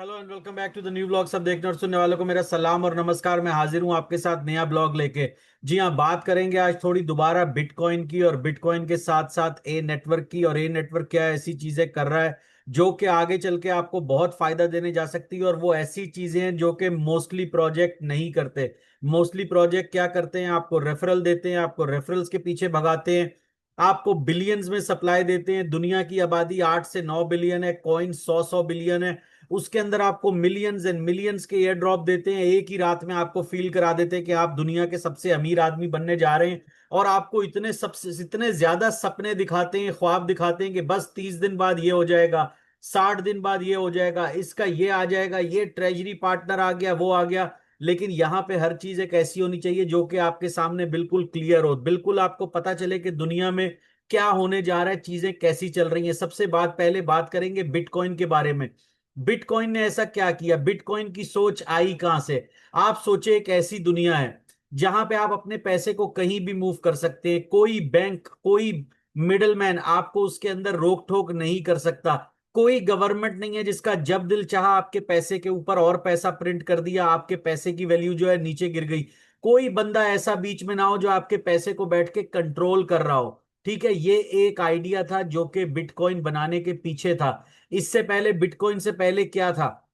Hello and welcome back to the new blog. सब देखने और सुनने वालों को मेरा सलाम और नमस्कार। मैं हाजिर हूं आपके साथ नया ब्लॉग लेके। जी हाँ, बात करेंगे आज थोड़ी दोबारा बिटकॉइन की और बिटकॉइन के साथ साथ ए नेटवर्क की। और ए नेटवर्क क्या ऐसी चीजें कर रहा है जो कि आगे चल के आपको बहुत फायदा देने जा सकती है। और वो ऐसी चीजें हैं जो कि मोस्टली प्रोजेक्ट नहीं करते। मोस्टली प्रोजेक्ट क्या करते हैं, आपको रेफरल देते हैं, आपको रेफरल्स के पीछे भगाते हैं, आपको बिलियंस में सप्लाई देते हैं। दुनिया की आबादी 8 से 9 बिलियन है, कॉइन 100 100 बिलियन है। उसके अंदर आपको मिलियंस एंड मिलियंस के एयर ड्रॉप देते हैं। एक ही रात में आपको फील करा देते हैं कि आप दुनिया के सबसे अमीर आदमी बनने जा रहे हैं। और आपको इतने ज्यादा सपने दिखाते हैं, ख्वाब दिखाते हैं कि बस 30 दिन बाद ये हो जाएगा, 60 दिन बाद ये हो जाएगा, इसका ये आ जाएगा, ये ट्रेजरी पार्टनर आ गया, वो आ गया। लेकिन यहाँ पे हर चीज एक ऐसी होनी चाहिए जो कि आपके सामने बिल्कुल क्लियर हो, बिल्कुल आपको पता चले कि दुनिया में क्या होने जा रहा है, चीजें कैसी चल रही हैं। सबसे पहले बात करेंगे बिटकॉइन के बारे में। बिटकॉइन ने ऐसा क्या किया, बिटकॉइन की सोच आई कहां से। आप सोचे एक ऐसी दुनिया है जहां पे आप अपने पैसे को कहीं भी मूव कर सकते हैं। कोई बैंक, कोई मिडलमैन आपको उसके अंदर रोक टोक नहीं कर सकता। कोई गवर्नमेंट नहीं है जिसका जब दिल चाहा आपके पैसे के ऊपर और पैसा प्रिंट कर दिया, आपके पैसे की वैल्यू जो है नीचे गिर गई। कोई बंदा ऐसा बीच में ना हो जो आपके पैसे को बैठ के कंट्रोल कर रहा हो। ठीक है, ये एक आइडिया था जो कि बिटकॉइन बनाने के पीछे था। इससे पहले, बिटकॉइन से पहले क्या था,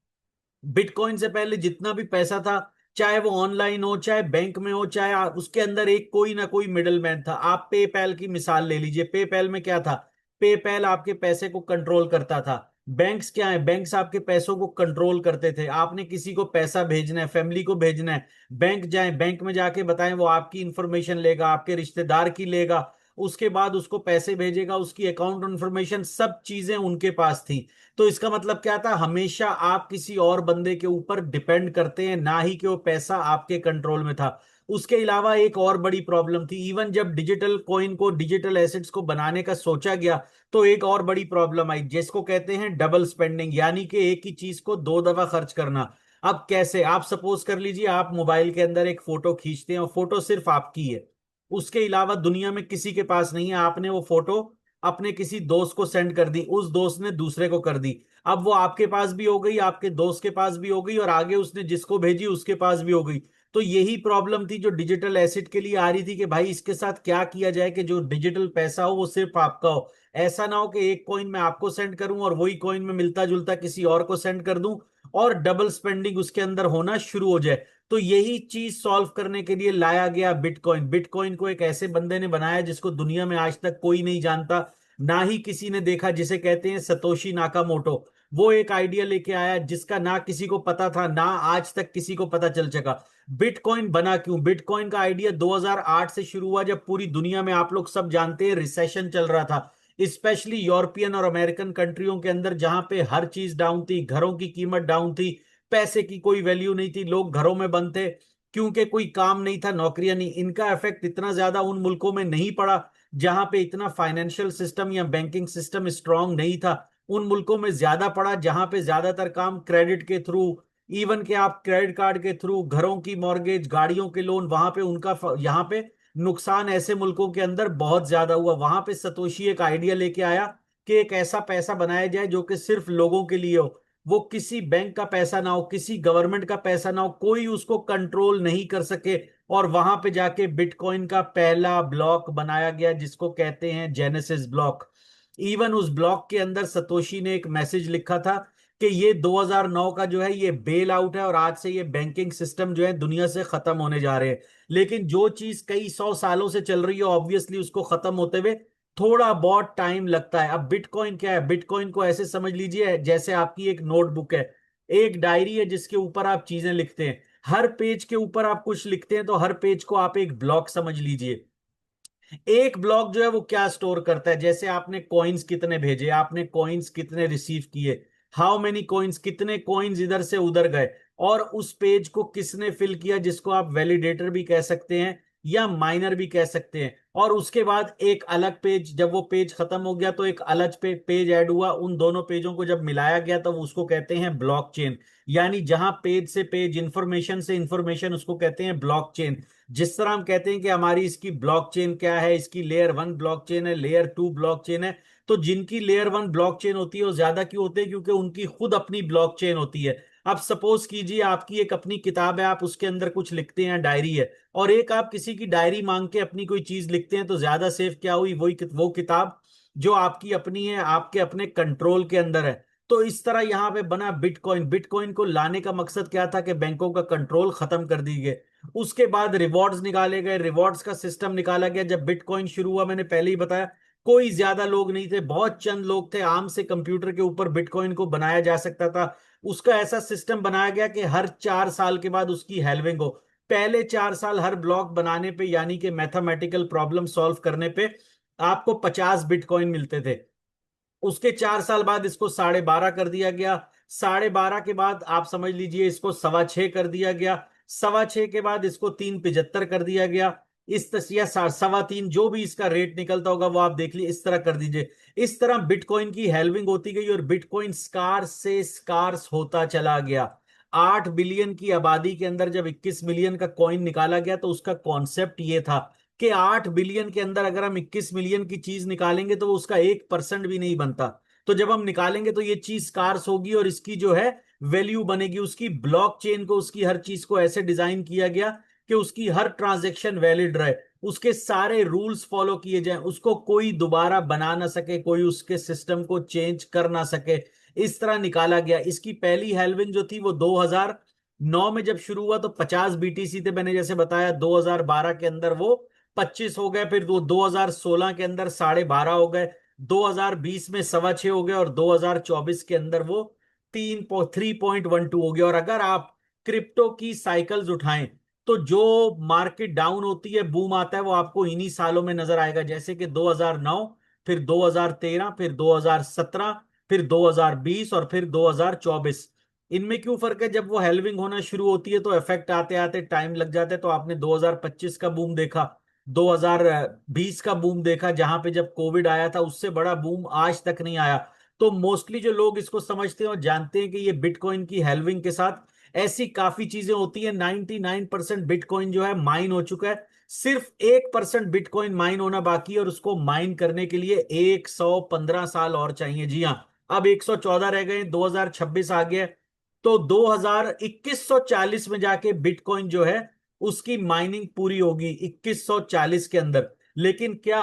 बिटकॉइन से पहले जितना भी पैसा था, चाहे वो ऑनलाइन हो, चाहे बैंक में हो, चाहे उसके अंदर एक कोई ना कोई मिडलमैन था। आप पेपैल की मिसाल ले लीजिए। पेपैल में क्या था, पेपैल आपके पैसे को कंट्रोल करता था। बैंक्स क्या है, बैंक्स आपके पैसों को कंट्रोल करते थे। आपने किसी को पैसा भेजना है, फैमिली को भेजना है, बैंक जाए, बैंक में जाके बताएं, वो आपकी इंफॉर्मेशन लेगा, आपके रिश्तेदार की लेगा, उसके बाद उसको पैसे भेजेगा, उसकी अकाउंट इंफॉर्मेशन, सब चीजें उनके पास थी। तो इसका मतलब क्या था, हमेशा आप किसी और बंदे के ऊपर डिपेंड करते हैं, ना ही कि वो पैसा आपके कंट्रोल में था। उसके अलावा एक और बड़ी प्रॉब्लम थी। इवन जब डिजिटल कॉइन को, डिजिटल एसेट्स को बनाने का सोचा गया, तो एक और बड़ी प्रॉब्लम आई जिसको कहते हैं डबल स्पेंडिंग, यानी कि एक ही चीज को दो दफा खर्च करना। अब कैसे, आप सपोज कर लीजिए आप मोबाइल के अंदर एक फोटो खींचते हैं और फोटो सिर्फ आपकी है, उसके अलावा दुनिया में किसी के पास नहीं है। आपने वो फोटो अपने किसी दोस्त को सेंड कर दी, उस दोस्त ने दूसरे को कर दी। अब वो आपके पास भी हो गई, आपके दोस्त के पास भी हो गई, और आगे उसने जिसको भेजी उसके पास भी हो गई। तो यही प्रॉब्लम थी जो डिजिटल एसेट के लिए आ रही थी कि भाई इसके साथ क्या किया जाए कि जो डिजिटल पैसा हो वो सिर्फ आपका हो। ऐसा ना हो कि एक कॉइन मैं आपको सेंड करूं और वही कॉइन में मिलता जुलता किसी और को सेंड कर दूं और डबल स्पेंडिंग उसके अंदर होना शुरू हो जाए। तो यही चीज सॉल्व करने के लिए लाया गया बिटकॉइन। बिटकॉइन को एक ऐसे बंदे ने बनाया जिसको दुनिया में आज तक कोई नहीं जानता, ना ही किसी ने देखा, जिसे कहते हैं सतोशी नाकामोटो। वो एक आइडिया लेके आया जिसका ना किसी को पता था, ना आज तक किसी को पता चल सका। बिटकॉइन बना क्यों, बिटकॉइन का आइडिया 2008 से शुरू हुआ, जब पूरी दुनिया में, आप लोग सब जानते हैं, रिसेशन चल रहा था। स्पेशली यूरोपियन और अमेरिकन कंट्रियों के अंदर, जहां पे हर चीज डाउन थी, घरों की कीमत डाउन थी, पैसे की कोई वैल्यू नहीं थी, लोग घरों में बंद थे क्योंकि कोई काम नहीं था, नौकरियां नहीं। इनका इफेक्ट इतना ज्यादा उन मुल्कों में नहीं पड़ा जहां पे इतना फाइनेंशियल सिस्टम या बैंकिंग सिस्टम स्ट्रांग नहीं था। उन मुल्कों में ज्यादा पड़ा जहां पे ज्यादातर काम क्रेडिट के थ्रू, इवन के आप क्रेडिट कार्ड के थ्रू, घरों की मॉर्गेज, गाड़ियों के लोन, वहां पे उनका यहाँ पे नुकसान ऐसे मुल्कों के अंदर बहुत ज्यादा हुआ। वहां पे सतोशी एक आइडिया लेके आया कि एक ऐसा पैसा बनाया जाए जो कि सिर्फ लोगों के लिए हो। वो किसी बैंक का पैसा ना हो, किसी गवर्नमेंट का पैसा ना हो, कोई उसको कंट्रोल नहीं कर सके। और वहां पे जाके बिटकॉइन का पहला ब्लॉक बनाया गया जिसको कहते हैं जेनेसिस ब्लॉक। इवन उस ब्लॉक के अंदर सतोशी ने एक मैसेज लिखा था कि ये 2009 का जो है ये बेल आउट है और आज से ये बैंकिंग सिस्टम जो है दुनिया से खत्म होने जा रहे हैं। लेकिन जो चीज कई सौ सालों से चल रही है, ऑब्वियसली उसको खत्म होते हुए थोड़ा बहुत टाइम लगता है। अब बिटकॉइन क्या है, बिटकॉइन को ऐसे समझ लीजिए जैसे आपकी एक नोटबुक है, एक डायरी है जिसके ऊपर आप चीजें लिखते हैं। हर पेज के ऊपर आप कुछ लिखते हैं तो हर पेज को आप एक ब्लॉक समझ लीजिए। एक ब्लॉक जो है वो क्या स्टोर करता है, जैसे आपने कॉइन्स कितने भेजे, आपने कॉइन्स कितने रिसीव किए, हाउ मेनी कॉइन्स, कितने कॉइन्स इधर से उधर गए, और उस पेज को किसने फिल किया, जिसको आप वैलिडेटर भी कह सकते हैं या माइनर भी कह सकते हैं। और उसके बाद एक अलग पेज, जब वो पेज खत्म हो गया तो एक अलग पेज ऐड हुआ, उन दोनों पेजों को जब मिलाया गया तो उसको कहते हैं ब्लॉकचेन। यानी जहां पेज से पेज, इंफॉर्मेशन से इंफॉर्मेशन, उसको कहते हैं ब्लॉकचेन। जिस तरह हम कहते हैं कि हमारी इसकी ब्लॉकचेन क्या है, इसकी लेयर 1 ब्लॉकचेन है, लेयर 2 ब्लॉकचेन है, तो जिनकी लेयर वन ब्लॉकचेन होती है वो ज्यादा क्यों होते हैं? क्योंकि उनकी खुद अपनी ब्लॉकचेन होती है। अब सपोज कीजिए आपकी एक अपनी किताब है, आप उसके अंदर कुछ लिखते हैं, डायरी है, और एक आप किसी की डायरी मांग के अपनी कोई चीज लिखते हैं, तो ज्यादा सेफ क्या हुई? वही वो किताब जो आपकी अपनी है, आपके अपने कंट्रोल के अंदर है। तो इस तरह यहां पे बना बिटकॉइन। बिटकॉइन को लाने का मकसद क्या था? कि बैंकों का कंट्रोल खत्म कर दी गए। उसके बाद रिवॉर्ड्स निकाले गए, रिवॉर्ड्स का सिस्टम निकाला गया। जब बिटकॉइन शुरू हुआ, मैंने पहले ही बताया, कोई ज्यादा लोग नहीं थे, बहुत चंद लोग थे, आम से कंप्यूटर के ऊपर बिटकॉइन को बनाया जा सकता था। उसका ऐसा सिस्टम बनाया गया कि हर 4 साल के बाद उसकी हेल्विंग हो। पहले 4 साल हर ब्लॉक बनाने पे, यानी कि मैथमेटिकल प्रॉब्लम सॉल्व करने पे, आपको 50 बिटकॉइन मिलते थे। उसके 4 साल बाद इसको 12.5 कर दिया गया। 12.5 के बाद आप समझ लीजिए इसको 6.25 कर दिया गया। 6.25 के बाद इसको 3.75 कर दिया गया। इस तसिया 3.25, जो भी इसका रेट निकलता होगा वो आप देख लीजिए, इस तरह कर दीजिए। इस तरह बिटकॉइन की हेल्विंग होती गई और बिटकॉइन स्कार्स से स्कार्स होता चला गया। 8 बिलियन की आबादी के अंदर जब 21 मिलियन का कॉइन निकाला गया, तो उसका कॉन्सेप्ट ये था कि 8 बिलियन के अंदर अगर हम 21 मिलियन की चीज निकालेंगे तो वो उसका 1% भी नहीं बनता। तो जब हम निकालेंगे तो ये चीज स्कार्स होगी और इसकी जो है वैल्यू बनेगी। उसकी ब्लॉकचेन को, उसकी हर चीज को ऐसे डिजाइन किया गया कि उसकी हर ट्रांजैक्शन वैलिड रहे, उसके सारे रूल्स फॉलो किए जाएं, उसको कोई दोबारा बना ना सके, कोई उसके सिस्टम को चेंज कर ना सके। इस तरह निकाला गया। इसकी पहली हेल्विन जो थी वो 2009 में जब शुरू हुआ तो 50 बीटीसी थे, मैंने जैसे बताया। 2012 के अंदर वो 25 हो गए, फिर 2016 के अंदर 12.5 हो गए, 2020 में 6.25 हो गए, और 2024 के अंदर वो 3.12 हो गया। और अगर आप क्रिप्टो की साइकिल्स उठाएं, तो जो मार्केट डाउन होती है, बूम आता है, वो आपको इन्हीं सालों में नजर आएगा। जैसे कि 2009, फिर 2013, फिर 2017, फिर 2020 और फिर 2024। इनमें क्यों फर्क है? जब वो हेल्विंग होना शुरू होती है तो इफेक्ट आते आते टाइम लग जाता है। तो आपने 2025 का बूम देखा, 2020 का बूम देखा, जहां पे जब कोविड आया था, उससे बड़ा बूम आज तक नहीं आया। तो मोस्टली जो लोग इसको समझते हैं और जानते हैं कि ये बिटकॉइन की हेल्विंग के साथ ऐसी काफी चीजें होती है। 99% बिटकॉइन जो है माइन हो चुका है। सिर्फ 1% बिटकॉइन माइन होना बाकी है, और उसको माइन करने के लिए 115 साल और चाहिए। जी हाँ, अब 114 रह गए, 2026 आ गया। तो 2140 में जाके बिटकॉइन जो है उसकी माइनिंग पूरी होगी, 2140 के अंदर। लेकिन क्या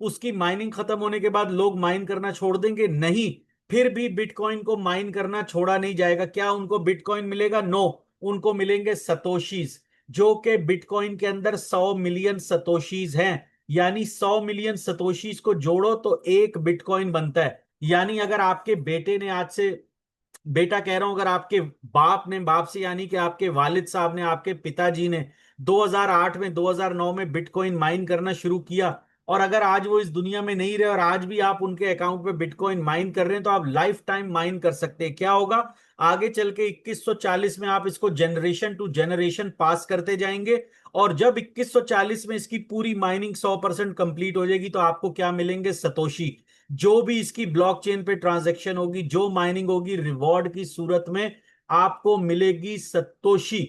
उसकी माइनिंग खत्म होने के बाद लोग माइन करना छोड़ देंगे? नहीं, फिर भी बिटकॉइन को माइन करना छोड़ा नहीं जाएगा। क्या उनको बिटकॉइन मिलेगा? नो, उनको मिलेंगे सतोशीज, जो कि बिटकॉइन के अंदर 100 मिलियन सतोशीज हैं। यानी 100 मिलियन सतोशीज को जोड़ो तो एक बिटकॉइन बनता है। यानी अगर आपके बेटे ने आज से, बेटा कह रहा हूं, अगर आपके बाप ने, बाप से यानी कि आपके वालिद साहब ने, आपके पिताजी ने 2008 में, 2009 में बिटकॉइन माइन करना शुरू किया, और अगर आज वो इस दुनिया में नहीं रहे और आज भी आप उनके अकाउंट पे बिटकॉइन माइन कर रहे हैं, तो आप लाइफ टाइम माइन कर सकते हैं। क्या होगा आगे चल के? 2140 में आप इसको जनरेशन टू जनरेशन पास करते जाएंगे, और जब 2140 में इसकी पूरी माइनिंग 100% कंप्लीट हो जाएगी, तो आपको क्या मिलेंगे? सतोशी। जो भी इसकी ब्लॉकचेन पे ट्रांजैक्शन होगी, जो माइनिंग होगी, रिवॉर्ड की सूरत में आपको मिलेगी सतोशी।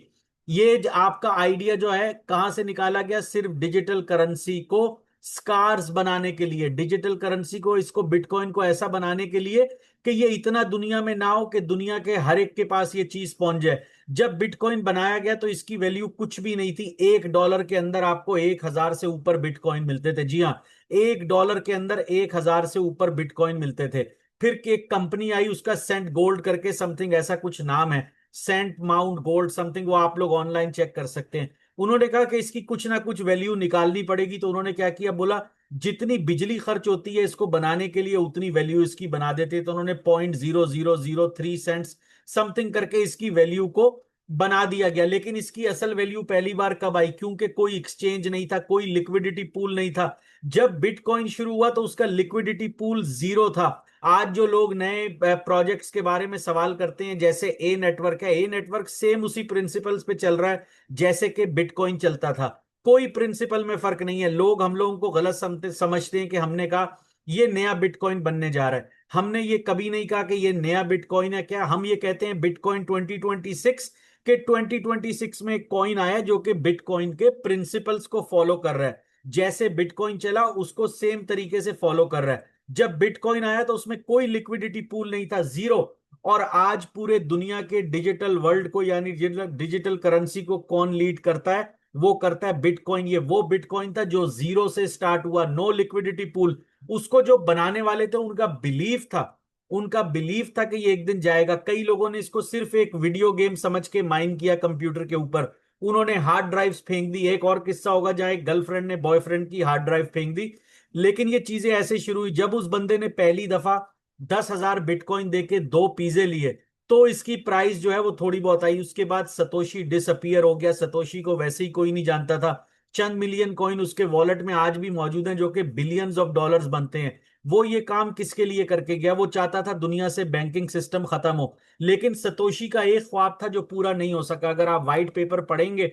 ये आपका आइडिया जो है कहां से निकाला गया? सिर्फ डिजिटल करेंसी को स्कार्स बनाने के लिए, डिजिटल करेंसी को, इसको बिटकॉइन को ऐसा बनाने के लिए कि ये इतना दुनिया में ना हो कि दुनिया के हर एक के पास ये चीज पहुंच जाए। जब बिटकॉइन बनाया गया तो इसकी वैल्यू कुछ भी नहीं थी। $1 के अंदर आपको 1000 से ऊपर बिटकॉइन मिलते थे। जी हाँ, $1 के अंदर 1000 से ऊपर बिटकॉइन मिलते थे। फिर एक कंपनी आई, उसका सेंट गोल्ड करके समथिंग ऐसा कुछ नाम है, सेंट माउंट गोल्ड समथिंग, वो आप लोग ऑनलाइन चेक कर सकते हैं। उन्होंने कहा कि इसकी कुछ ना कुछ वैल्यू निकालनी पड़ेगी। तो उन्होंने क्या किया? बोला जितनी बिजली खर्च होती है इसको बनाने के लिए, उतनी वैल्यू इसकी बना देते हैं। तो उन्होंने 0.0003 सेंट्स समथिंग करके इसकी वैल्यू को बना दिया गया। लेकिन इसकी असल वैल्यू पहली बार कब आई? क्योंकि कोई एक्सचेंज नहीं था, कोई लिक्विडिटी पूल नहीं था। जब बिटकॉइन शुरू हुआ तो उसका लिक्विडिटी पूल जीरो था। आज जो लोग नए प्रोजेक्ट्स के बारे में सवाल करते हैं, जैसे ए नेटवर्क है, ए नेटवर्क सेम उसी प्रिंसिपल्स पे चल रहा है जैसे कि बिटकॉइन चलता था। कोई प्रिंसिपल में फर्क नहीं है। लोग हम लोगों को गलत समझते हैं कि हमने कहा ये नया बिटकॉइन बनने जा रहा है। हमने ये कभी नहीं कहा कि ये नया बिटकॉइन है। क्या हम ये कहते हैं बिटकॉइन 2026 के 2026 में एक कॉइन आया जो कि बिटकॉइन के प्रिंसिपल्स को फॉलो कर रहा है। जैसे बिटकॉइन चला उसको सेम तरीके से फॉलो कर रहा है। जब बिटकॉइन आया तो उसमें कोई लिक्विडिटी पूल नहीं था, जीरो। और आज पूरे दुनिया के डिजिटल वर्ल्ड को, यानी डिजिटल करेंसी को कौन लीड करता है? वो करता है बिटकॉइन। ये वो बिटकॉइन था जो जीरो से स्टार्ट हुआ, नो लिक्विडिटी पूल। उसको जो बनाने वाले थे उनका बिलीफ था कि ये एक दिन जाएगा। कई लोगों ने इसको सिर्फ एक वीडियो गेम समझ के माइन किया कंप्यूटर के ऊपर, उन्होंने हार्ड ड्राइव्स फेंक दी। एक और किस्सा होगा जहां एक गर्लफ्रेंड ने बॉयफ्रेंड की हार्ड ड्राइव फेंक दी। लेकिन ये चीजें ऐसे शुरू हुई जब उस बंदे ने पहली दफा 10,000 बिटकॉइन देके दो पिज्जे लिए, तो इसकी प्राइस जो है वो थोड़ी बहुत आई। उसके बाद सतोशी डिसअपियर हो गया, सतोशी को वैसे ही कोई नहीं जानता था। चंद मिलियन कॉइन उसके वॉलेट में आज भी मौजूद हैं जो कि बिलियंस ऑफ डॉलर्स बनते हैं। वो ये काम किसके लिए करके गया? वो चाहता था दुनिया से बैंकिंग सिस्टम खत्म हो। लेकिन सतोशी का एक ख्वाब था जो पूरा नहीं हो सका। अगर आप व्हाइट पेपर पढ़ेंगे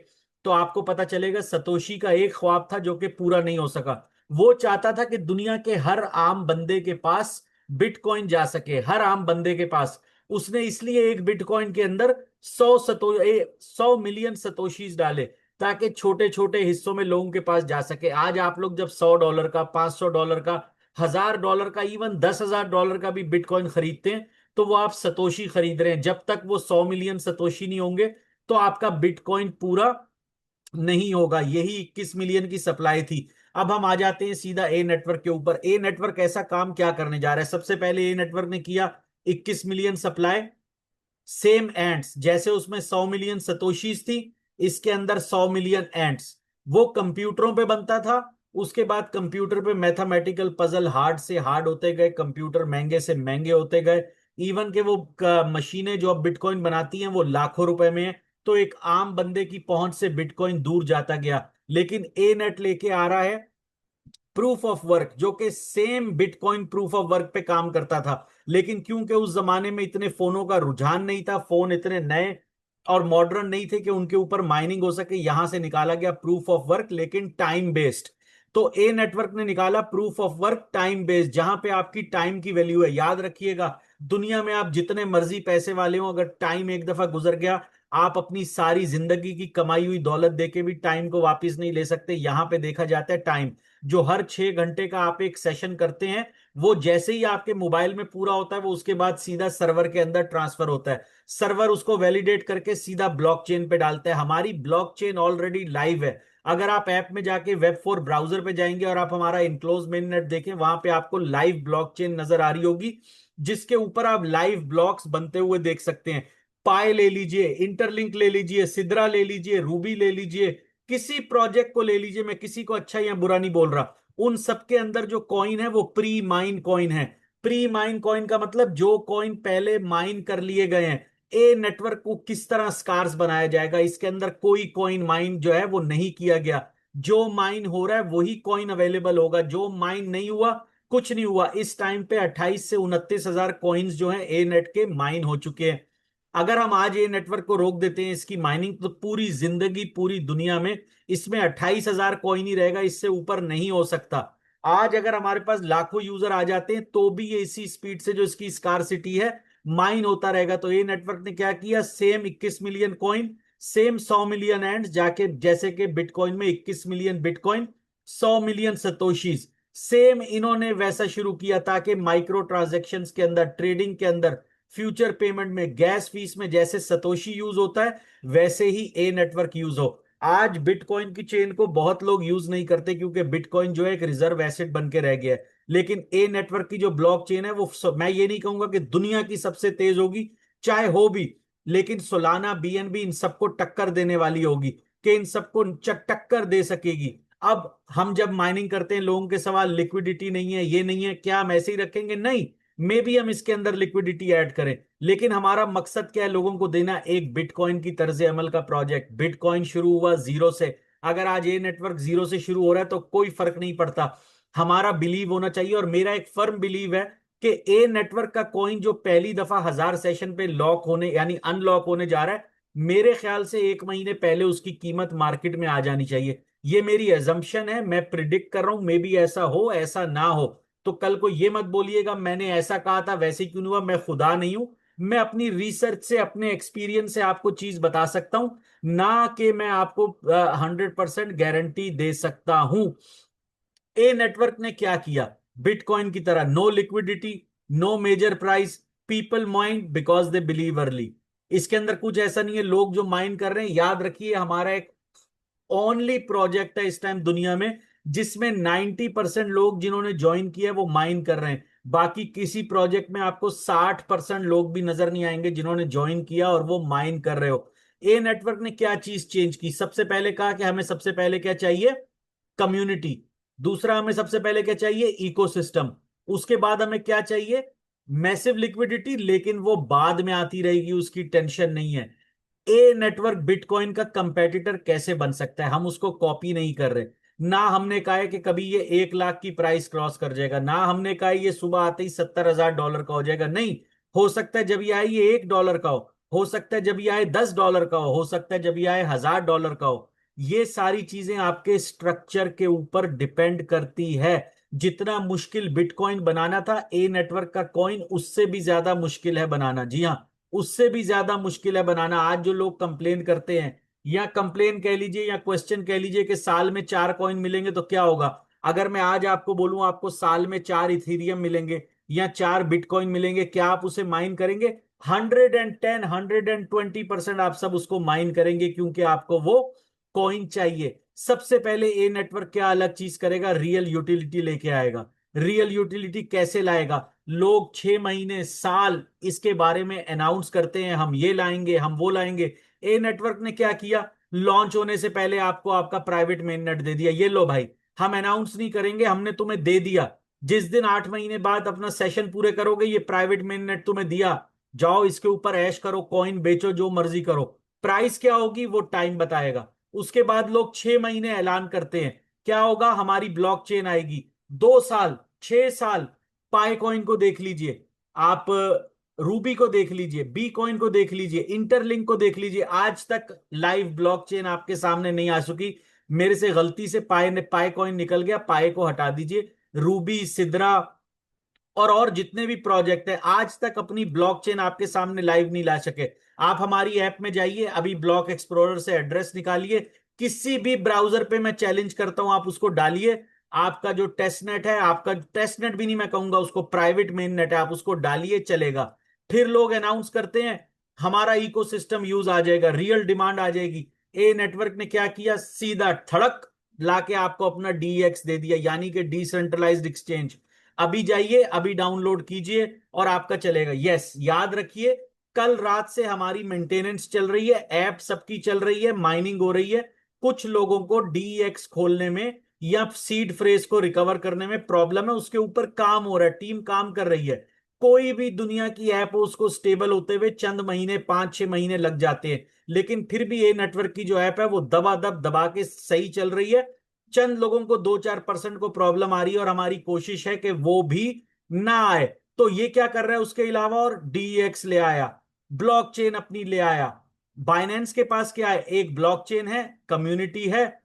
तो आपको पता चलेगा सतोशी का एक ख्वाब था जो कि पूरा नहीं हो सका। वो चाहता था कि दुनिया के हर आम बंदे के पास बिटकॉइन जा सके, हर आम बंदे के पास। उसने इसलिए एक बिटकॉइन के अंदर 100 मिलियन सतोशीज डाले ताकि छोटे छोटे हिस्सों में लोगों के पास जा सके। आज आप लोग जब $100 का, $500 का, $1,000 का, इवन $10,000 का भी बिटकॉइन खरीदते हैं तो वो आप सतोशी खरीद रहे हैं। जब तक वो 100 मिलियन सतोशी नहीं होंगे तो आपका बिटकॉइन पूरा नहीं होगा। यही 21 मिलियन की सप्लाई थी। अब हम आ जाते हैं सीधा ए नेटवर्क के ऊपर। ए नेटवर्क ऐसा काम क्या करने जा रहा है? सबसे पहले ए नेटवर्क ने किया 21 मिलियन सप्लाई, सेम एंड्स। जैसे उसमें 100 मिलियन सतोशीज थी, इसके अंदर 100 मिलियन एंड्स। वो कंप्यूटरों पे बनता था। उसके बाद कंप्यूटर पे मैथमेटिकल पजल हार्ड से हार्ड होते गए, कंप्यूटर महंगे से महंगे होते गए। इवन के वो मशीनें जो अब बिटकॉइन बनाती हैं वो लाखों रुपए में है। तो एक आम बंदे की पहुंच से बिटकॉइन दूर जाता गया। लेकिन ए नेट लेके आ रहा है प्रूफ ऑफ वर्क, जो कि same bitcoin proof of work पे काम करता था। लेकिन क्योंकि उस जमाने में इतने फोनों का रुझान नहीं था, फोन इतने नए और मॉडर्न नहीं थे कि उनके ऊपर माइनिंग हो सके, यहां से निकाला गया प्रूफ ऑफ वर्क, लेकिन टाइम बेस्ड। तो ए नेटवर्क ने निकाला proof of work time based, जहां पे आपकी टाइम की वैल्यू है। याद रखिएगा, दुनिया में आप जितने मर्जी पैसे वाले हो, अगर टाइम एक दफा गुजर गया, आप अपनी सारी जिंदगी की कमाई हुई दौलत देके भी टाइम को वापस नहीं ले सकते। यहां पे देखा जाता है टाइम, जो हर 6 घंटे का आप एक सेशन करते हैं, वो जैसे ही आपके मोबाइल में पूरा होता है वो उसके बाद सीधा सर्वर के अंदर ट्रांसफर होता है। सर्वर उसको वैलिडेट करके सीधा ब्लॉकचेन पे डालता है। हमारी ब्लॉकचेन ऑलरेडी लाइव है। अगर आप ऐप में जाके वेब4 ब्राउजर पे जाएंगे और आप हमारा इनक्लोज मेननेट देखें, वहां पे आपको लाइव ब्लॉकचेन नजर आ रही होगी, जिसके ऊपर आप लाइव ब्लॉक्स बनते हुए देख सकते हैं। पाई ले लीजिए, इंटरलिंक ले लीजिए, सिद्रा ले लीजिए, रूबी ले लीजिए, किसी प्रोजेक्ट को ले लीजिए। मैं किसी को अच्छा या बुरा नहीं बोल रहा, उन सब के अंदर जो कॉइन है वो प्री माइन कॉइन है। प्री माइन कॉइन का मतलब जो कॉइन पहले माइन कर लिए गए हैं। ए नेटवर्क को किस तरह स्कार्स बनाया जाएगा? इसके अंदर कोई कॉइन माइन जो है वो नहीं किया गया। जो माइन हो रहा है वही कॉइन अवेलेबल होगा, जो माइन नहीं हुआ कुछ नहीं हुआ। इस टाइम पे 28 से 29 हजार कॉइन्स जो है ए नेट के माइन हो चुके हैं। अगर हम आज ये नेटवर्क को रोक देते हैं इसकी माइनिंग, तो पूरी जिंदगी पूरी दुनिया में इसमें 28 हजार कॉइन ही रहेगा, इससे ऊपर नहीं हो सकता। आज अगर हमारे पास लाखों यूजर आ जाते हैं तो भी ये इसी स्पीड से, जो इसकी स्कारसिटी है, माइन होता रहेगा। तो ये नेटवर्क ने क्या किया? Same 21 million coin, same 100 million and, जाके जैसे कि बिटकॉइन में 21 million bitcoin, 100 million satoshis, same इन्होंने वैसा शुरू किया ताकि माइक्रो ट्रांजेक्शन के अंदर, ट्रेडिंग के अंदर, फ्यूचर पेमेंट में, गैस फीस में जैसे सतोशी यूज होता है वैसे ही ए नेटवर्क यूज हो। आज बिटकॉइन की चेन को बहुत लोग यूज नहीं करते क्योंकि बिटकॉइन जो है एक रिजर्व एसेट बन के रह गया है। लेकिन ए नेटवर्क की जो ब्लॉक चेन है वो मैं ये नहीं कहूंगा कि दुनिया की सबसे तेज होगी, चाहे हो भी, लेकिन सोलाना बीएनबी इन सबको टक्कर देने वाली होगी, कि इन सबको टक्कर दे सकेगी। अब हम जब माइनिंग करते हैं, लोगों के सवाल लिक्विडिटी नहीं है, ये नहीं है, क्या हम ऐसे ही रखेंगे? नहीं, मे बी हम इसके अंदर लिक्विडिटी ऐड करें, लेकिन हमारा मकसद क्या है? लोगों को देना एक बिटकॉइन की तर्ज अमल का प्रोजेक्ट। बिटकॉइन शुरू हुआ जीरो से। अगर आज ये नेटवर्क जीरो से शुरू हो रहा है तो कोई फर्क नहीं पड़ता। हमारा बिलीव होना चाहिए, और मेरा एक फर्म बिलीव है कि ए नेटवर्क का कॉइन जो पहली दफा 1000 सेशन पे लॉक होने यानी अनलॉक होने जा रहा है, मेरे ख्याल से 1 महीने पहले उसकी कीमत मार्केट में आ जानी चाहिए। ये मेरी एजम्पशन है, मैं प्रिडिक्ट कर रहा हूं, मे बी ऐसा हो ऐसा ना हो। तो कल को ये मत बोलिएगा मैंने ऐसा कहा था वैसे क्यों नहीं हुआ। मैं खुदा नहीं हूं, मैं अपनी रिसर्च से, अपने एक्सपीरियंस से आपको चीज बता सकता हूं, ना कि मैं आपको 100% गारंटी दे सकता हूं। ए नेटवर्क ने क्या किया? बिटकॉइन की तरह no liquidity, no major price, people mind because they believe early. इसके अंदर कुछ ऐसा नहीं है, लोग जो माइंड कर रहे हैं, याद रखिए हमारा एक ओनली प्रोजेक्ट है इस टाइम दुनिया में जिसमें 90% लोग जिन्होंने ज्वाइन किया है वो माइन कर रहे हैं। बाकी किसी प्रोजेक्ट में आपको 60% लोग भी नजर नहीं आएंगे जिन्होंने ज्वाइन किया और वो माइन कर रहे हो। ए नेटवर्क ने क्या चीज चेंज की? सबसे पहले कहा कि हमें सबसे पहले क्या चाहिए? कम्युनिटी। दूसरा हमें सबसे पहले क्या चाहिए? इकोसिस्टम। उसके बाद हमें क्या चाहिए? मैसिव लिक्विडिटी, लेकिन वो बाद में आती रहेगी, उसकी टेंशन नहीं है। ए नेटवर्क बिटकॉइन का कंपेटिटर कैसे बन सकता है? हम उसको कॉपी नहीं कर रहे। ना हमने कहा है कि कभी ये 1 लाख की प्राइस क्रॉस कर जाएगा, ना हमने कहा है ये सुबह आते ही $70,000 का हो जाएगा। नहीं, हो सकता है जब ये आए ये $1 का हो सकता है जब ये आए $10 का हो सकता है जब ये आए $1,000 का हो। ये सारी चीजें आपके स्ट्रक्चर के ऊपर डिपेंड करती है। जितना मुश्किल बिटकॉइन बनाना था ए नेटवर्क का कॉइन, उससे भी ज्यादा मुश्किल है बनाना। जी हाँ, उससे भी ज्यादा मुश्किल है बनाना। आज जो लोग कंप्लेन करते हैं, या कंप्लेन कह लीजिए या क्वेश्चन कह लीजिए कि साल में 4 कॉइन मिलेंगे तो क्या होगा, अगर मैं आज आपको बोलूं आपको साल में 4 इथीरियम मिलेंगे या 4 बिटकॉइन मिलेंगे, क्या आप उसे माइन करेंगे? 110 120% आप सब उसको माइन करेंगे, क्योंकि आपको वो कॉइन चाहिए। सबसे पहले ए नेटवर्क क्या अलग चीज करेगा? रियल यूटिलिटी लेके आएगा। रियल यूटिलिटी कैसे लाएगा? लोग 6 महीने साल इसके बारे में अनाउंस करते हैं, हम ये लाएंगे हम वो लाएंगे। ए नेटवर्क ने क्या किया? लॉन्च होने से पहले आपको आपका प्राइवेट मेन नेट दे दिया, ये लो भाई, हम अनाउंस नहीं करेंगे, हमने तुम्हें दे दिया। जिस दिन 8 महीने बाद अपना सेशन पूरे करोगे, ये प्राइवेट मेन नेट तुम्हें दिया, जाओ इसके ऊपर ऐश करो, कॉइन बेचो, जो मर्जी करो। प्राइस क्या होगी वो टाइम बताएगा। उसके बाद लोग 6 महीने ऐलान करते हैं, क्या होगा? हमारी ब्लॉकचेन आएगी। 2 साल, 6 साल, पाई कॉइन को देख लीजिए आप, रूबी को देख लीजिए, बी कॉइन को देख लीजिए, इंटरलिंक को देख लीजिए, आज तक लाइव ब्लॉकचेन आपके सामने नहीं आ चुकी। मेरे से गलती से पाई कॉइन निकल गया, पाई को हटा दीजिए। रूबी, सिद्रा और जितने भी प्रोजेक्ट हैं आज तक अपनी ब्लॉकचेन आपके सामने लाइव नहीं ला सके। आप हमारी ऐप में जाइए, अभी ब्लॉक एक्सप्लोरर से एड्रेस निकालिए, किसी भी ब्राउजर पे मैं चैलेंज करता हूं, आप उसको डालिए। आपका जो टेस्ट नेट है, आपका टेस्ट नेट भी नहीं मैं कहूंगा उसको, प्राइवेट मेन नेट है, आप उसको डालिए, चलेगा। फिर लोग अनाउंस करते हैं हमारा इकोसिस्टम यूज आ जाएगा, रियल डिमांड आ जाएगी। ए नेटवर्क ने क्या किया? सीधा थड़क लाके आपको अपना डीएक्स दे दिया, यानी कि डिसेंट्रलाइज्ड एक्सचेंज। अभी जाइए, अभी डाउनलोड कीजिए और आपका चलेगा। यस, याद रखिए, कल रात से हमारी मेंटेनेंस चल रही है, ऐप सबकी चल रही है, माइनिंग हो रही है। कुछ लोगों को डीएक्स खोलने में या सीड फ्रेज को रिकवर करने में प्रॉब्लम है, उसके ऊपर काम हो रहा है, टीम काम कर रही है। कोई भी दुनिया की ऐप हो, उसको स्टेबल होते हुए चंद महीने, 5-6 महीने लग जाते हैं, लेकिन फिर भी ये नेटवर्क की जो ऐप है वो दबा दब दबा के सही चल रही है। चंद लोगों को 2-4% को प्रॉब्लम आ रही है और हमारी कोशिश है कि वो भी ना आए। तो ये क्या कर रहा है उसके अलावा? और डीएक्स ले आया, ब्लॉकचेन अपनी ले आया। बाइनेंस के पास क्या है? एक ब्लॉकचेन है, कम्युनिटी है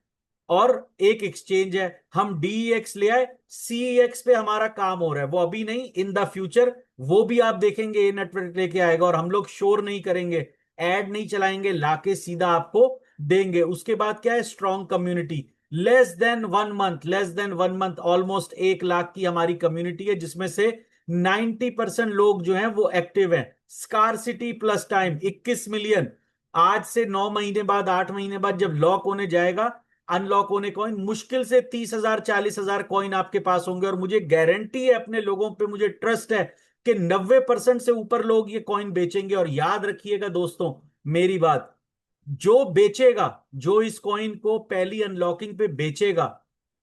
और एक एक्सचेंज है। हम डीएक्स ले आए, सीएक्स पे हमारा काम हो रहा है, वो अभी नहीं, इन द फ्यूचर वो भी आप देखेंगे ये नेटवर्क लेके आएगा। और हम लोग शोर नहीं करेंगे, एड नहीं चलाएंगे, लाके सीधा आपको देंगे। उसके बाद क्या है? Strong community. Less than 1 month almost 1 lakh की हमारी कम्युनिटी है, जिसमें से 90% लोग जो हैं वो एक्टिव हैं। Scarcity plus time 21 million. आज से 9 महीने बाद, 8 महीने बाद जब लॉक होने जाएगा, अनलॉक होने कॉइन मुश्किल से 30,000 40,000 कॉइन आपके पास होंगे। और मुझे गारंटी है, अपने लोगों पे मुझे ट्रस्ट है कि 90% से ऊपर लोग ये कॉइन बेचेंगे। और याद रखिएगा दोस्तों मेरी बात, जो बेचेगा, जो इस कॉइन को पहली अनलॉकिंग पे बेचेगा,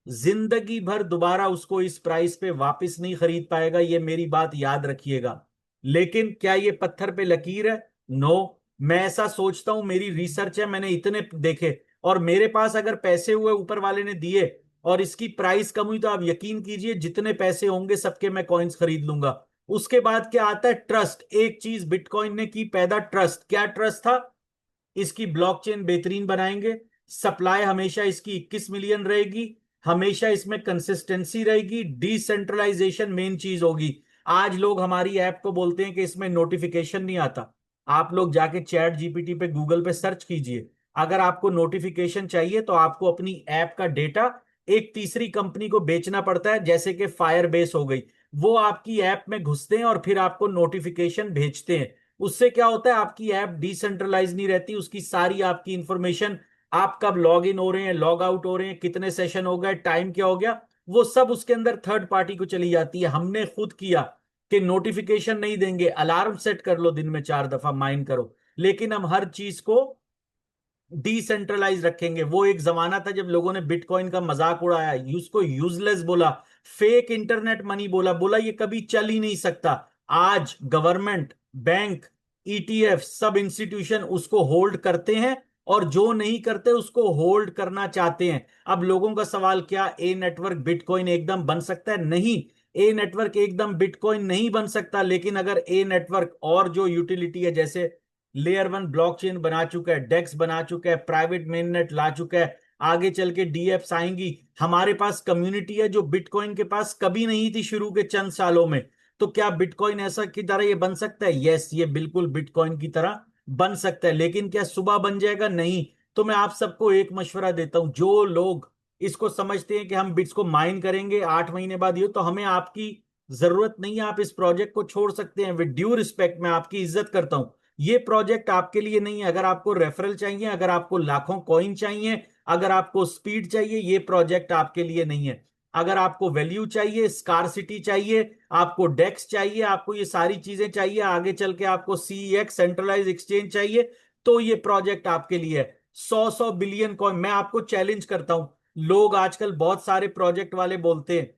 जिंदगी भर दोबारा उसको इस प्राइस पे वापस नहीं खरीद पाएगा, ये मेरी बात याद रखिएगा। लेकिन क्या ये पत्थर पे लकीर है? नो। मैं ऐसा सोचता हूं, मेरी रिसर्च है, मैंने इतने देखे, और मेरे पास अगर पैसे हुए ऊपर वाले ने दिए और इसकी प्राइस कम हुई, तो आप यकीन कीजिए जितने पैसे होंगे सबके मैं कॉइन्स खरीद लूंगा। उसके बाद क्या आता है? ट्रस्ट। एक चीज बिटकॉइन ने की पैदा, ट्रस्ट। क्या ट्रस्ट था? इसकी ब्लॉकचेन बेहतरीन बनाएंगे, सप्लाई हमेशा इसकी 21 मिलियन रहेगी, हमेशा इसमें कंसिस्टेंसी रहेगी, डिसेंट्रलाइजेशन मेन चीज होगी। आज लोग हमारी ऐप को बोलते हैं कि इसमें नोटिफिकेशन नहीं आता। आप लोग जाके चैट जीपीटी पे, गूगल पे सर्च कीजिए, अगर आपको नोटिफिकेशन चाहिए तो आपको अपनी ऐप का डेटा एक तीसरी कंपनी को बेचना पड़ता है, जैसे कि फायर बेस हो गई। वो आपकी ऐप में घुसते हैं और फिर आपको नोटिफिकेशन भेजते हैं। उससे क्या होता है, आपकी ऐप डिसेंट्रलाइज नहीं रहती, उसकी सारी आपकी इंफॉर्मेशन, आप कब लॉग इन हो रहे हैं, लॉग आउट हो रहे हैं, कितने सेशन हो गए, टाइम क्या हो गया, वो सब उसके अंदर थर्ड पार्टी को चली जाती है। हमने खुद किया कि नोटिफिकेशन नहीं देंगे, अलार्म सेट कर लो दिन में 4 दफा, माइंड करो, लेकिन हम हर चीज को डिसेंट्रलाइज रखेंगे। वो एक जमाना था जब लोगों ने बिटकॉइन का मजाक उड़ाया, उसको यूजलेस बोला, फेक इंटरनेट मनी बोला, बोला ये कभी चल ही नहीं सकता। आज गवर्नमेंट, बैंक, ईटीएफ, सब इंस्टीट्यूशन उसको होल्ड करते हैं, और जो नहीं करते उसको होल्ड करना चाहते हैं। अब लोगों का सवाल, क्या ए नेटवर्क बिटकॉइन एकदम बन सकता है? नहीं, ए नेटवर्क एकदम बिटकॉइन नहीं बन सकता, लेकिन अगर ए नेटवर्क और जो यूटिलिटी है, जैसे लेयर 1 ब्लॉकचेन बना चुका है, डेक्स बना चुका है, प्राइवेट मेननेट ला चुका है, आगे चल के डीएप्स आएंगी, हमारे पास कम्युनिटी है जो बिटकॉइन के पास कभी नहीं थी शुरू के चंद सालों में। तो क्या बिटकॉइन ऐसा की तरह ये बन सकता है? यस, ये बिल्कुल बिटकॉइन की तरह बन सकता है, लेकिन क्या सुबह बन जाएगा? नहीं। तो मैं आप सबको एक मशवरा देता हूं, जो लोग इसको समझते हैं कि हम बिट्स को माइन करेंगे 8 महीने बाद, ये तो हमें आपकी जरूरत नहीं है, आप इस प्रोजेक्ट को छोड़ सकते हैं। विद ड्यू रिस्पेक्ट, मैं आपकी इज्जत करता हूं, ये प्रोजेक्ट आपके लिए नहीं है। अगर आपको रेफरल चाहिए, अगर आपको लाखों कॉइन चाहिए, अगर आपको स्पीड चाहिए, ये प्रोजेक्ट आपके लिए नहीं है। अगर आपको वैल्यू चाहिए, स्कारसिटी चाहिए, आपको डेक्स चाहिए, आपको ये सारी चीजें चाहिए, आगे चल के आपको सीईएक्स सेंट्रलाइज एक्सचेंज चाहिए, तो ये प्रोजेक्ट आपके लिए है। 100 बिलियन कॉइन, मैं आपको चैलेंज करता हूं। लोग आजकल बहुत सारे प्रोजेक्ट वाले बोलते हैं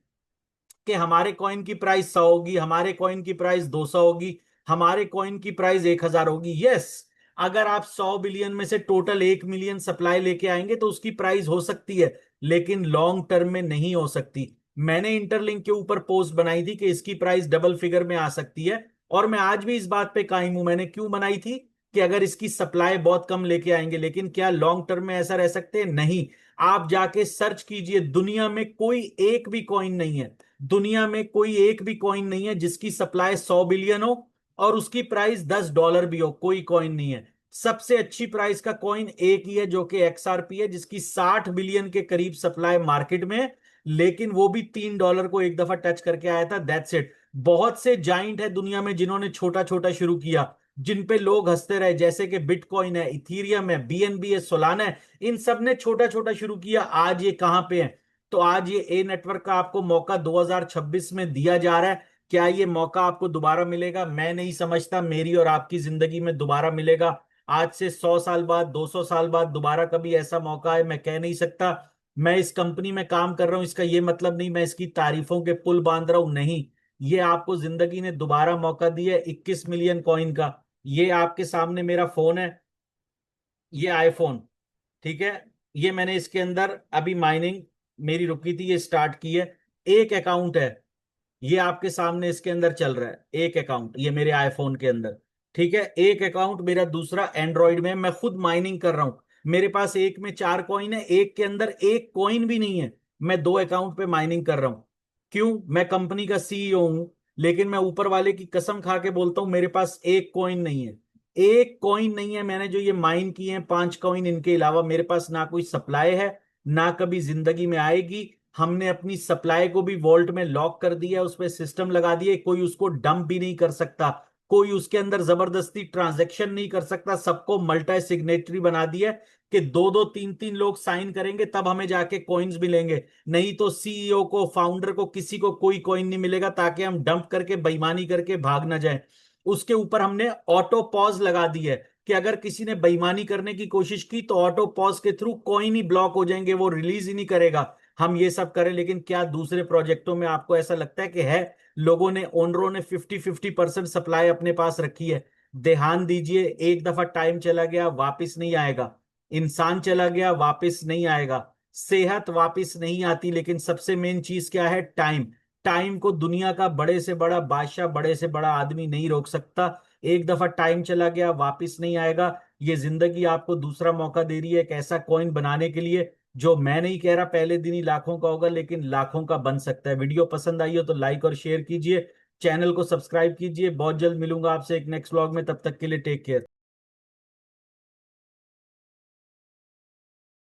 कि हमारे कॉइन की प्राइस 100 होगी, हमारे कॉइन की प्राइस 200 होगी, हमारे कॉइन की प्राइस 1000 होगी। यस, अगर आप 100 बिलियन में से टोटल 1 मिलियन सप्लाई लेके आएंगे तो उसकी प्राइस हो सकती है, लेकिन लॉन्ग टर्म में नहीं हो सकती। मैंने इंटरलिंक के ऊपर पोस्ट बनाई थी कि इसकी प्राइस डबल फिगर में आ सकती है, और मैं आज भी इस बात पे कायम हूं। मैंने क्यों बनाई थी? कि अगर इसकी सप्लाई बहुत कम लेके आएंगे, लेकिन क्या लॉन्ग टर्म में ऐसा रह सकते हैं? नहीं। आप जाके सर्च कीजिए, दुनिया में कोई एक भी कॉइन नहीं है, दुनिया में कोई एक भी कॉइन नहीं है जिसकी सप्लाई 100 बिलियन हो और उसकी प्राइस $10 भी हो। कोई कॉइन नहीं है। सबसे अच्छी प्राइस का कॉइन एक ही है, जो कि एक्सआरपी है, जिसकी 60 बिलियन के करीब सप्लाई मार्केट में है, लेकिन वो भी $3 को एक दफा टच करके आया था, दैट्स इट। बहुत से जाइंट है दुनिया में जिन्होंने छोटा छोटा शुरू किया, जिन पे लोग हंसते रहे, जैसे कि बिटकॉइन है, इथीरियम है, बीएनबी है, सोलाना है, इन सब ने छोटा छोटा शुरू किया, आज ये कहां पे है? तो आज ये ए नेटवर्क का आपको मौका 2026 में दिया जा रहा है। क्या ये मौका आपको दोबारा मिलेगा? मैं नहीं समझता मेरी और आपकी जिंदगी में दोबारा मिलेगा। आज से 100 साल बाद, 200 साल बाद दोबारा कभी ऐसा मौका है, मैं कह नहीं सकता। मैं इस कंपनी में काम कर रहा हूं, इसका ये मतलब नहीं मैं इसकी तारीफों के पुल बांध रहा हूं, नहीं। ये आपको जिंदगी ने दोबारा मौका दिया है 21 मिलियन कॉइन का। ये आपके सामने मेरा फोन है, ये आईफोन, ठीक है। ये मैंने इसके अंदर अभी माइनिंग मेरी रुकी थी, ये स्टार्ट की है। एक अकाउंट है, ये आपके सामने इसके अंदर चल रहा है, एक अकाउंट ये मेरे आईफोन के अंदर, ठीक है। एक अकाउंट मेरा दूसरा एंड्रॉइड में, मैं खुद माइनिंग कर रहा हूं। मेरे पास एक में 4 कॉइन है, एक के अंदर एक कॉइन भी नहीं है। मैं दो अकाउंट पे माइनिंग कर रहा हूं। क्यों? मैं कंपनी का सीईओ हूं, लेकिन मैं ऊपर वाले की कसम खा के बोलता हूं, मेरे पास एक कॉइन नहीं है। एक कॉइन नहीं है। मैंने जो ये माइन किए हैं 5 कॉइन, इनके अलावा मेरे पास ना कोई सप्लाई है, ना कभी जिंदगी में आएगी। हमने अपनी सप्लाई को भी वॉल्ट में लॉक कर दिया, उस पर सिस्टम लगा दिए, कोई उसको डंप भी नहीं कर सकता, कोई उसके अंदर जबरदस्ती ट्रांजैक्शन नहीं कर सकता। सबको मल्टी सिग्नेटरी बना दिया कि दो दो तीन तीन लोग साइन करेंगे तब हमें जाके कॉइन्स मिलेंगे, नहीं तो सीईओ को, फाउंडर को, किसी को कोई कॉइन नहीं मिलेगा, ताकि हम डंप करके बेईमानी करके भाग ना जाए। उसके ऊपर हमने ऑटो पॉज लगा दी है कि अगर किसी ने बेईमानी करने की कोशिश की तो ऑटो पॉज के थ्रू कॉइन ही ब्लॉक हो जाएंगे, वो रिलीज ही नहीं करेगा। हम ये सब करें, लेकिन क्या दूसरे प्रोजेक्टों में आपको ऐसा लगता है कि है? लोगों ने, ओनरों ने 50-50% सप्लाई अपने पास रखी है। ध्यान दीजिए, एक दफा टाइम चला गया वापस नहीं आएगा, इंसान चला गया वापस नहीं आएगा, सेहत वापस नहीं आती, लेकिन सबसे मेन चीज क्या है? टाइम। टाइम को दुनिया का बड़े से बड़ा बादशाह, बड़े से बड़ा आदमी नहीं रोक सकता। एक दफा टाइम चला गया वापस नहीं आएगा। ये जिंदगी आपको दूसरा मौका दे रही है एक ऐसा कॉइन बनाने के लिए, जो मैं नहीं कह रहा पहले दिन ही लाखों का होगा, लेकिन लाखों का बन सकता है। वीडियो पसंद आई हो तो लाइक और शेयर कीजिए, चैनल को सब्सक्राइब कीजिए। बहुत जल्द मिलूंगा आपसे एक नेक्स्ट व्लॉग में, तब तक के लिए टेक केयर।